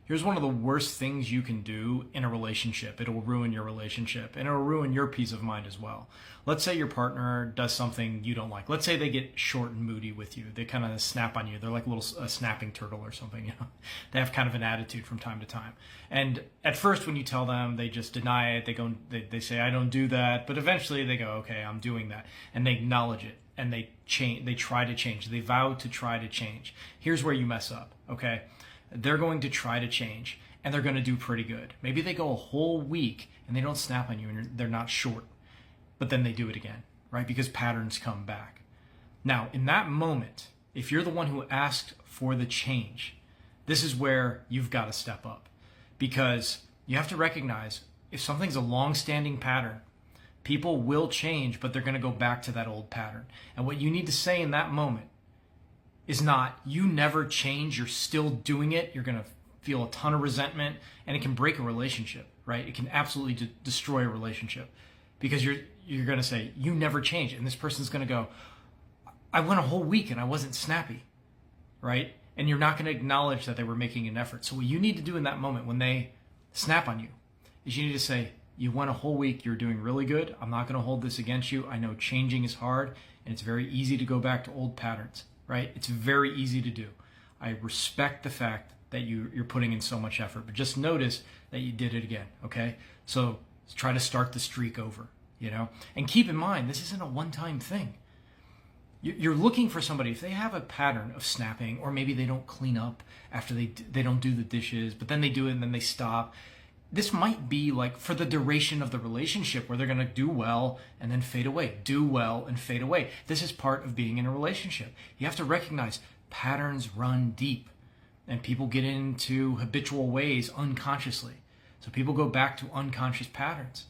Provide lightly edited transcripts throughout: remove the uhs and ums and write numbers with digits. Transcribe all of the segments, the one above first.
Here's one of the worst things you can do in a relationship. It'll ruin your relationship and it'll ruin your peace of mind as well. Let's say your partner does something you don't like. Let's say they get short and moody with you. They kind of snap on you. They're like a little snapping turtle or something. They have kind of an attitude from time to time. And at first, when you tell them, they just deny it. They say, "I don't do that." But eventually, they go, "Okay, I'm doing that," and they acknowledge it and they change. They try to change. They vow to try to change. Here's where you mess up. Okay. They're going to try to change and they're going to do pretty good. Maybe they go a whole week and they don't snap on you and they're not short, but then they do it again, right? Because patterns come back. Now, in that moment, if you're the one who asked for the change, this is where you've got to step up, because you have to recognize if something's a long-standing pattern, people will change, but they're going to go back to that old pattern. And what you need to say in that moment is not, "You never change, you're still doing it." You're going to feel a ton of resentment and it can break a relationship, right? It can absolutely destroy a relationship, because you're going to say, "You never change." And this person's going to go, "I went a whole week and I wasn't snappy," right? And you're not going to acknowledge that they were making an effort. So what you need to do in that moment when they snap on you is you need to say, "You went a whole week, you're doing really good. I'm not going to hold this against you. I know changing is hard and it's very easy to go back to old patterns." Right? It's very easy to do. I respect the fact that you're putting in so much effort, but just notice that you did it again. Okay? So try to start the streak over, and keep in mind, this isn't a one-time thing. You're looking for somebody, if they have a pattern of snapping, or maybe they don't clean up after they don't do the dishes, but then they do it and then they stop. This might be like for the duration of the relationship, where they're going to do well and then fade away, do well and fade away. This is part of being in a relationship. You have to recognize patterns run deep and people get into habitual ways unconsciously. So people go back to unconscious patterns.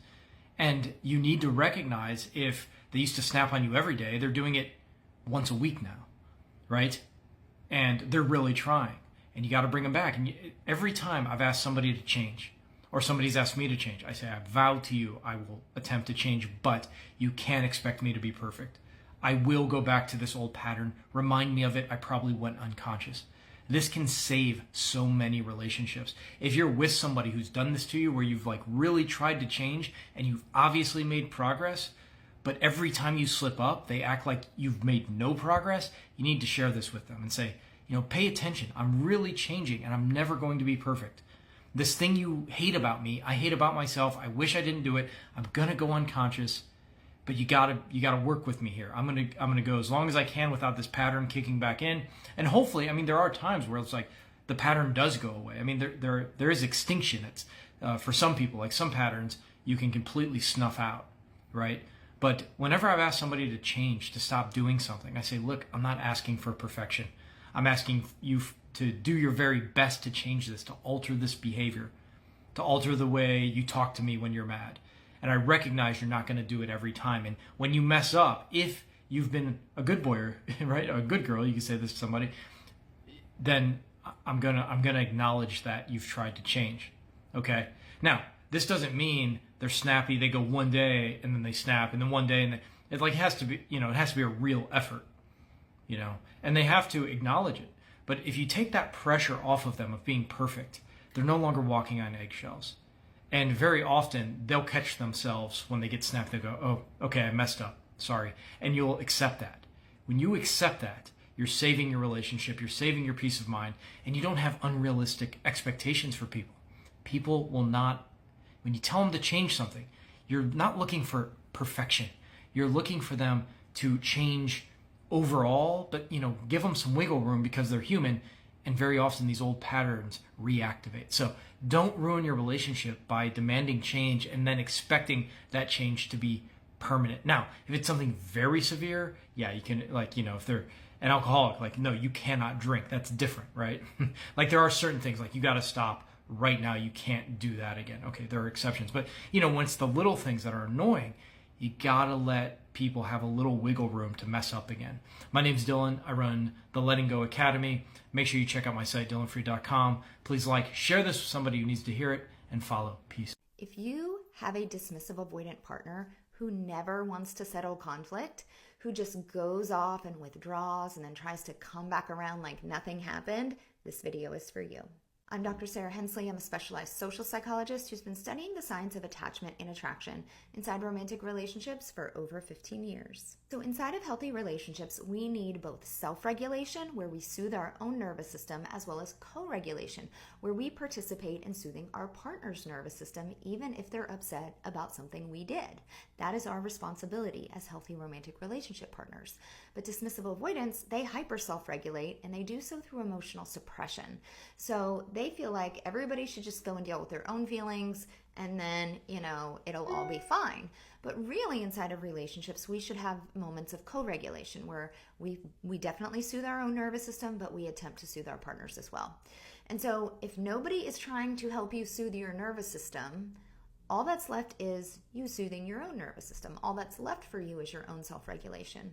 And you need to recognize, if they used to snap on you every day, they're doing it once a week now, right? And they're really trying. And you got to bring them back. And every time I've asked somebody to change, or somebody's asked me to change, I say, "I vow to you I will attempt to change, but you can't expect me to be perfect. I will go back to this old pattern. Remind me of it. I probably went unconscious." This can save so many relationships. If you're with somebody who's done this to you, where you've really tried to change and you've obviously made progress, but every time you slip up, they act like you've made no progress, you need to share this with them and say, "Pay attention. I'm really changing and I'm never going to be perfect. This thing you hate about me, I hate about myself. I wish I didn't do it. I'm gonna go unconscious, but you gotta work with me here. I'm gonna go as long as I can without this pattern kicking back in." And hopefully, there are times where it's like the pattern does go away. There is extinction. It's for some people, like some patterns you can completely snuff out, right? But whenever I've asked somebody to change, to stop doing something, I say, "Look, I'm not asking for perfection. I'm asking you to do your very best to change this, to alter this behavior, to alter the way you talk to me when you're mad. And I recognize you're not going to do it every time. And when you mess up, if you've been a good boy, or, right, or a good girl, you can say this to somebody, then I'm gonna acknowledge that you've tried to change." Okay. Now, this doesn't mean they're snappy. They go one day and then they snap, and then one day, and it has to be, it has to be a real effort, and they have to acknowledge it. But if you take that pressure off of them of being perfect, they're no longer walking on eggshells. And very often they'll catch themselves when they get snapped. They go, "Oh, okay, I messed up. Sorry." And you'll accept that. When you accept that, you're saving your relationship, you're saving your peace of mind, and you don't have unrealistic expectations for people. People will not, when you tell them to change something, you're not looking for perfection. You're looking for them to change overall, but give them some wiggle room, because they're human, and very often these old patterns reactivate. So don't ruin your relationship by demanding change and then expecting that change to be permanent. Now, if it's something very severe, yeah, you can, if they're an alcoholic, no, you cannot drink. That's different, right? There are certain things, you got to stop right now. You can't do that again. Okay, there are exceptions, but when it's the little things that are annoying, you gotta let people have a little wiggle room to mess up again. My name's Dylan. I run the Letting Go Academy. Make sure you check out my site, dylanfree.com. Please share this with somebody who needs to hear it, and follow. Peace. If you have a dismissive avoidant partner who never wants to settle conflict, who just goes off and withdraws and then tries to come back around like nothing happened, this video is for you. I'm Dr. Sarah Hensley. I'm a specialized social psychologist who's been studying the science of attachment and attraction inside romantic relationships for over 15 years. So inside of healthy relationships, we need both self-regulation, where we soothe our own nervous system, as well as co-regulation, where we participate in soothing our partner's nervous system, even if they're upset about something we did. That is our responsibility as healthy romantic relationship partners. But dismissive avoidance, they hyper self-regulate, and they do so through emotional suppression. So they feel like everybody should just go and deal with their own feelings, and then, it'll all be fine. But really, inside of relationships, we should have moments of co-regulation where we definitely soothe our own nervous system, but we attempt to soothe our partners as well. And so if nobody is trying to help you soothe your nervous system, all that's left is you soothing your own nervous system. All that's left for you is your own self-regulation.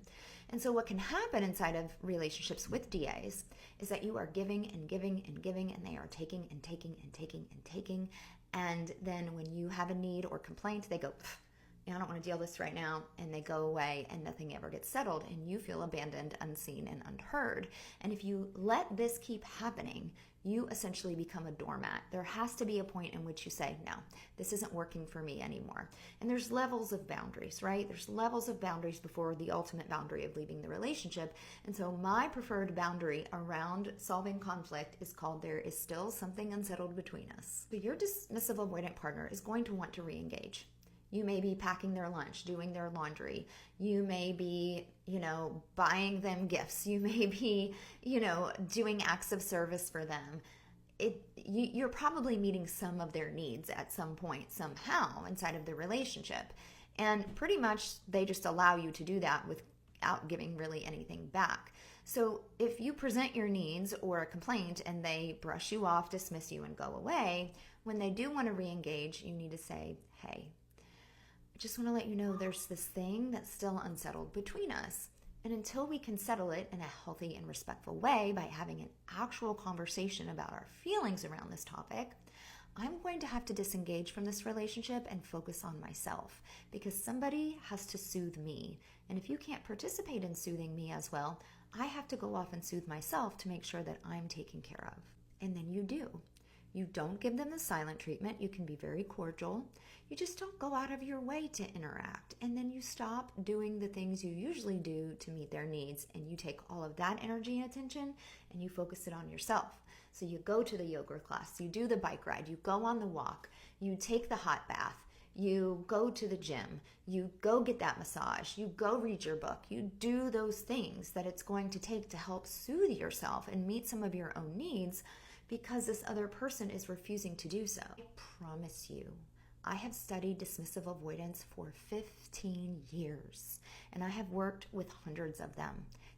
And so what can happen inside of relationships with DAs is that you are giving and giving and giving, and they are taking and taking and taking and taking. And then when you have a need or complaint, they go, I don't want to deal with this right now, and they go away and nothing ever gets settled, and you feel abandoned, unseen, and unheard. And if you let this keep happening, you essentially become a doormat. There has to be a point in which you say, no, this isn't working for me anymore. And there's levels of boundaries, right? There's levels of boundaries before the ultimate boundary of leaving the relationship. And so my preferred boundary around solving conflict is called there is still something unsettled between us. So your dismissive avoidant partner is going to want to re-engage. You may be packing their lunch, doing their laundry. You may be, buying them gifts. You may be, doing acts of service for them. You're probably meeting some of their needs at some point, somehow, inside of the relationship. And pretty much they just allow you to do that without giving really anything back. So if you present your needs or a complaint and they brush you off, dismiss you, and go away, when they do want to re-engage, you need to say, hey, just want to let you know there's this thing that's still unsettled between us. And until we can settle it in a healthy and respectful way by having an actual conversation about our feelings around this topic, I'm going to have to disengage from this relationship and focus on myself, because somebody has to soothe me. And if you can't participate in soothing me as well, I have to go off and soothe myself to make sure that I'm taken care of. And then you do. You don't give them the silent treatment. You can be very cordial. You just don't go out of your way to interact. And then you stop doing the things you usually do to meet their needs. And you take all of that energy and attention and you focus it on yourself. So you go to the yoga class, you do the bike ride, you go on the walk, you take the hot bath, you go to the gym, you go get that massage, you go read your book, you do those things that it's going to take to help soothe yourself and meet some of your own needs, because this other person is refusing to do so. I promise you, I have studied dismissive avoidance for 15 years, and I have worked with hundreds of them.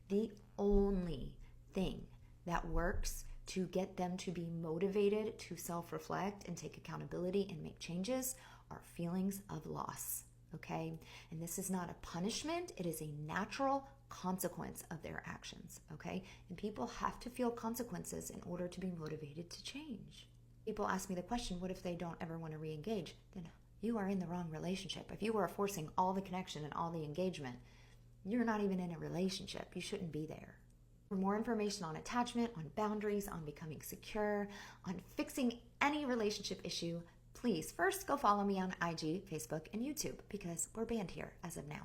The only thing that works to get them to be motivated to self-reflect and take accountability and make changes are feelings of loss, okay? And this is not a punishment, it is a natural consequence of their actions, okay? And people have to feel consequences in order to be motivated to change. People ask me the question, what if they don't ever want to re-engage? Then you are in the wrong relationship. If you are forcing all the connection and all the engagement, you're not even in a relationship. You shouldn't be there. For more information on attachment, on boundaries, on becoming secure, on fixing any relationship issue, please first go follow me on IG, Facebook, and YouTube, because we're banned here as of now.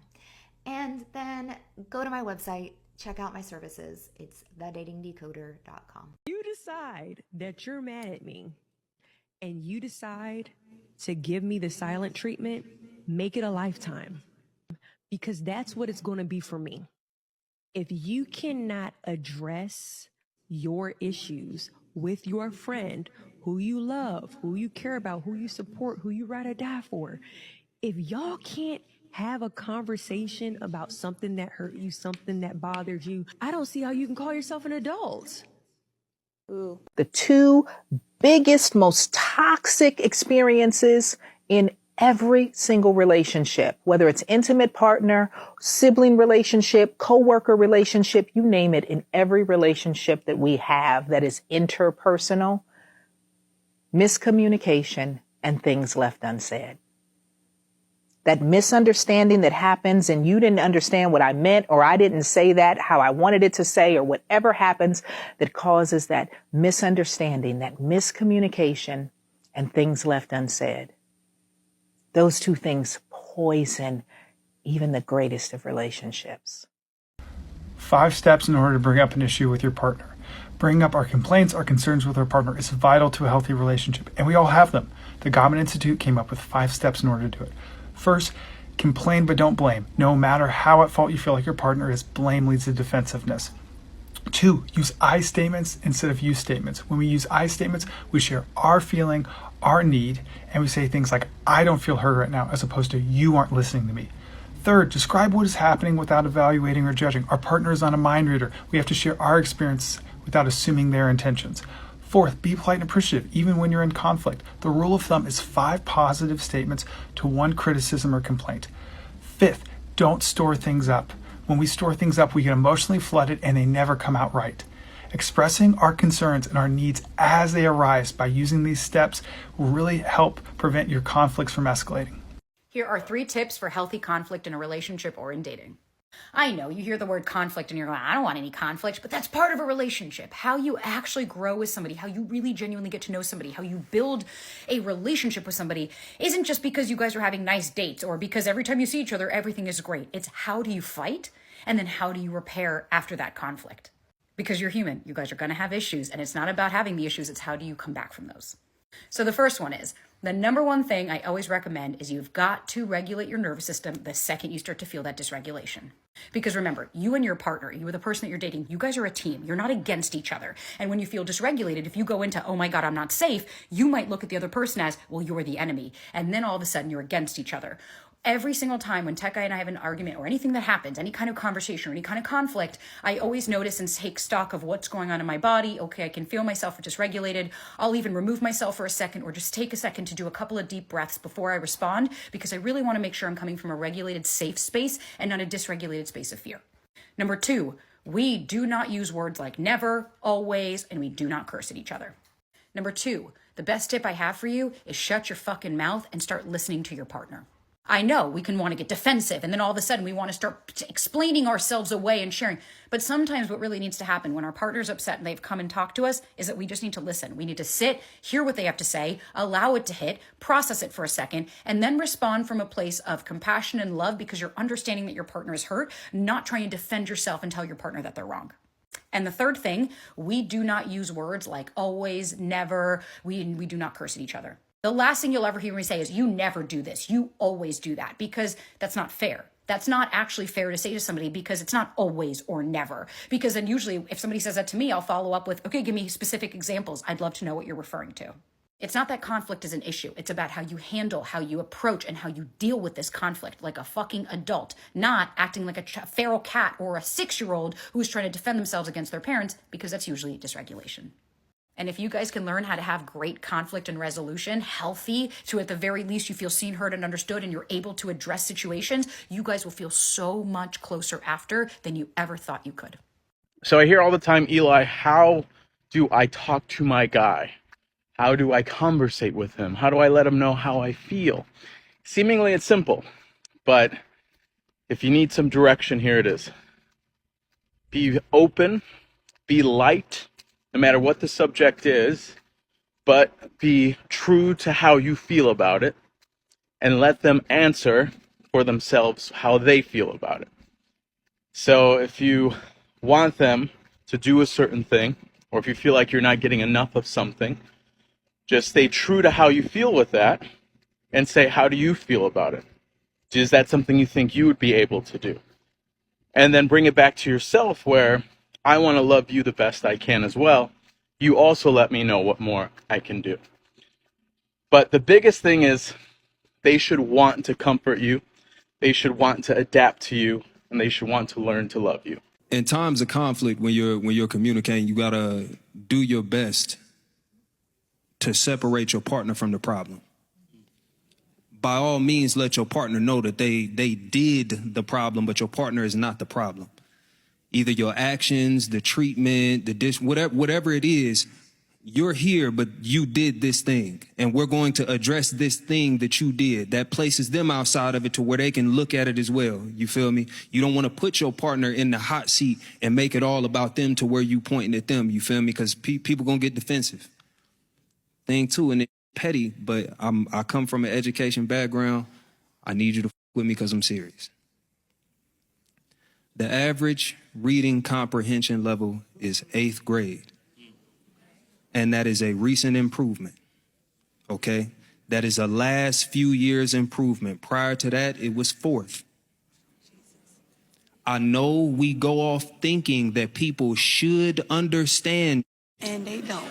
And then go to my website, check out my services. It's thedatingdecoder.com. You decide that you're mad at me and you decide to give me the silent treatment, make it a lifetime, because that's what it's going to be for me. If you cannot address your issues with your friend who you love, who you care about, who you support, who you ride or die for, if y'all can't have a conversation about something that hurt you, something that bothered you, I don't see how you can call yourself an adult. Ooh. The two biggest, most toxic experiences in every single relationship, whether it's intimate partner, sibling relationship, coworker relationship, you name it, in every relationship that we have that is interpersonal, miscommunication and things left unsaid. that misunderstanding that happens and you didn't understand what I meant, or I didn't say that how I wanted it to say, or whatever happens that causes that misunderstanding, that miscommunication, and things left unsaid. Those two things poison even the greatest of relationships. 5 steps in order to bring up an issue with your partner. Bringing up our complaints, our concerns with our partner is vital to a healthy relationship, and we all have them. The Gottman Institute came up with 5 steps in order to do it. First, complain but don't blame. No matter how at fault you feel like your partner is, blame leads to defensiveness. 2, use I statements instead of you statements. When we use I statements, we share our feeling, our need, and we say things like, I don't feel heard right now, as opposed to you aren't listening to me. 3rd, describe what is happening without evaluating or judging. Our partner is not a mind reader. We have to share our experience without assuming their intentions. 4th, be polite and appreciative, even when you're in conflict. The rule of thumb is 5 positive statements to 1 criticism or complaint. 5th, don't store things up. When we store things up, we get emotionally flooded and they never come out right. Expressing our concerns and our needs as they arise by using these steps will really help prevent your conflicts from escalating. Here are 3 tips for healthy conflict in a relationship or in dating. I know you hear the word conflict and you're going, I don't want any conflict, but that's part of a relationship. How you actually grow with somebody, how you really genuinely get to know somebody, how you build a relationship with somebody isn't just because you guys are having nice dates or because every time you see each other, everything is great. It's how do you fight and then how do you repair after that conflict? Because you're human. You guys are going to have issues, and it's not about having the issues. It's how do you come back from those? So the first one is, the number one thing I always recommend is you've got to regulate your nervous system the second you start to feel that dysregulation. Because remember, you and your partner, you or the person that you're dating, you guys are a team. You're not against each other. And when you feel dysregulated, if you go into, oh my God, I'm not safe, you might look at the other person as, well, you're the enemy. And then all of a sudden you're against each other. Every single time when Tekkai and I have an argument or anything that happens, any kind of conversation or any kind of conflict, I always notice and take stock of what's going on in my body. Okay, I can feel myself dysregulated. I'll even remove myself for a second or just take a second to do a couple of deep breaths before I respond, because I really want to make sure I'm coming from a regulated, safe space and not a dysregulated space of fear. Number 2, we do not use words like never, always, and we do not curse at each other. Number 2, the best tip I have for you is shut your fucking mouth and start listening to your partner. I know we can want to get defensive and then all of a sudden we want to start explaining ourselves away and sharing. But sometimes what really needs to happen when our partner's upset and they've come and talked to us is that we just need to listen. We need to sit, hear what they have to say, allow it to hit, process it for a second, and then respond from a place of compassion and love, because you're understanding that your partner is hurt, not trying to defend yourself and tell your partner that they're wrong. And the third thing, we do not use words like always, never. We do not curse at each other. The last thing you'll ever hear me say is, you never do this. You always do that, because that's not fair. That's not actually fair to say to somebody, because it's not always or never. Because then usually if somebody says that to me, I'll follow up with, okay, give me specific examples. I'd love to know what you're referring to. It's not that conflict is an issue. It's about how you handle, how you approach, and how you deal with this conflict like a fucking adult, not acting like a feral cat or a 6-year-old who's trying to defend themselves against their parents, because that's usually dysregulation. And if you guys can learn how to have great conflict and resolution, healthy, so at the very least you feel seen, heard, and understood, and you're able to address situations, you guys will feel so much closer after than you ever thought you could. So I hear all the time, Eli, how do I talk to my guy? How do I conversate with him? How do I let him know how I feel? Seemingly it's simple, but if you need some direction, here it is. Be open, be light, no matter what the subject is, but be true to how you feel about it, and let them answer for themselves how they feel about it. So if you want them to do a certain thing, or if you feel like you're not getting enough of something, just stay true to how you feel with that, and say, how do you feel about it? Is that something you think you would be able to do? And then bring it back to yourself, where I want to love you the best I can as well. You also let me know what more I can do. But the biggest thing is, they should want to comfort you. They should want to adapt to you, and they should want to learn to love you. In times of conflict, when you're communicating, you gotta do your best to separate your partner from the problem. By all means, let your partner know that they did the problem, but your partner is not the problem. Either your actions, the treatment, the dish, whatever it is, you're here, but you did this thing, and we're going to address this thing that you did. That places them outside of it to where they can look at it as well. You feel me? You don't want to put your partner in the hot seat and make it all about them to where you pointing at them. You feel me? Because people gonna get defensive. Thing too, and it's petty, but I come from an education background. I need you to with me because I'm serious. The average reading comprehension level is 8th grade. And that is a recent improvement, okay? That is a last few years improvement. Prior to that, it was 4th. I know we go off thinking that people should understand. And they don't.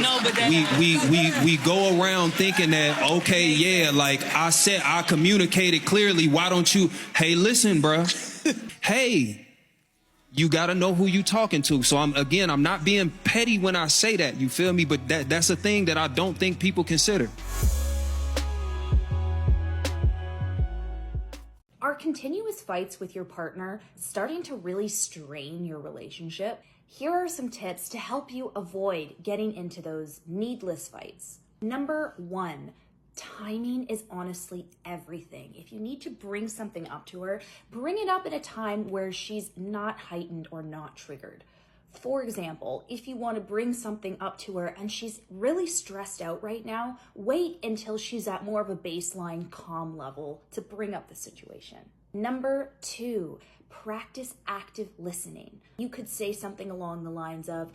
No, but We go around thinking that, okay, yeah, like I said, I communicated clearly. Why don't you, hey, listen, bruh. Hey. You got to know who you talking to. So I'm not being petty when I say that, you feel me? But that's a thing that I don't think people consider. Are continuous fights with your partner starting to really strain your relationship? Here are some tips to help you avoid getting into those needless fights. Number 1, timing is honestly everything. If you need to bring something up to her, bring it up at a time where she's not heightened or not triggered. For example, if you want to bring something up to her and she's really stressed out right now, wait until she's at more of a baseline calm level to bring up the situation. Number 2, practice active listening. You could say something along the lines of,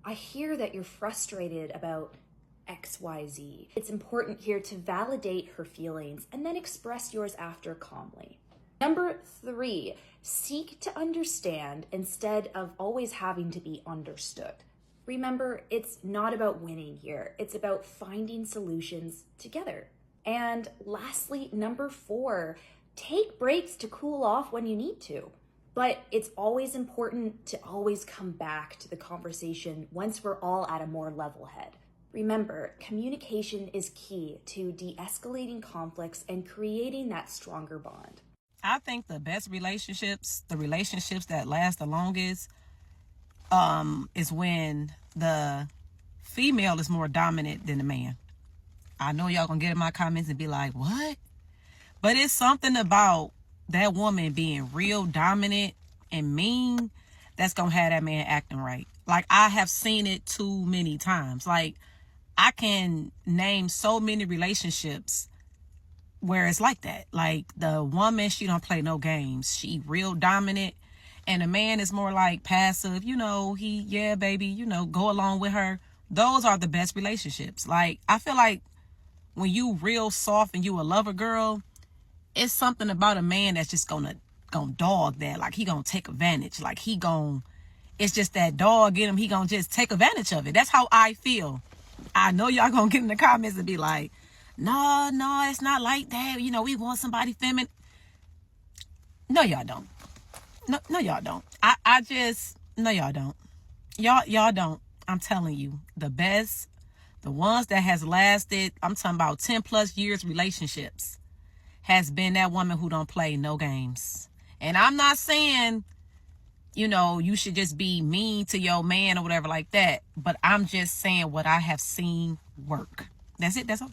I hear that you're frustrated about XYZ. It's important here to validate her feelings and then express yours after calmly. Number 3, seek to understand instead of always having to be understood. Remember, it's not about winning here. It's about finding solutions together. And lastly, number 4, take breaks to cool off when you need to. But it's always important to always come back to the conversation once we're all at a more level head. Remember, communication is key to de-escalating conflicts and creating that stronger bond. I think the best relationships, the relationships that last the longest, is when the female is more dominant than the man. I know y'all gonna get in my comments and be like, what? But it's something about that woman being real dominant and mean that's gonna have that man acting right. Like, I have seen it too many times. Like, I can name so many relationships where it's like that. Like, the woman, she don't play no games. She real dominant. And the man is more like passive. You know, yeah, baby, go along with her. Those are the best relationships. Like, I feel like when you real soft and you a lover girl, it's something about a man that's just gonna dog that. Like, he gonna take advantage. Like, it's just that dog in him. He gonna just take advantage of it. That's how I feel. I know y'all gonna get in the comments and be like, no, it's not like that. We want somebody feminine. No, y'all don't. No, y'all don't. No, y'all don't. Y'all don't. I'm telling you, the best, the ones that has lasted, I'm talking about 10 plus years relationships, has been that woman who don't play no games. And I'm not saying, you should just be mean to your man or whatever like that. But I'm just saying what I have seen work. That's it. That's all.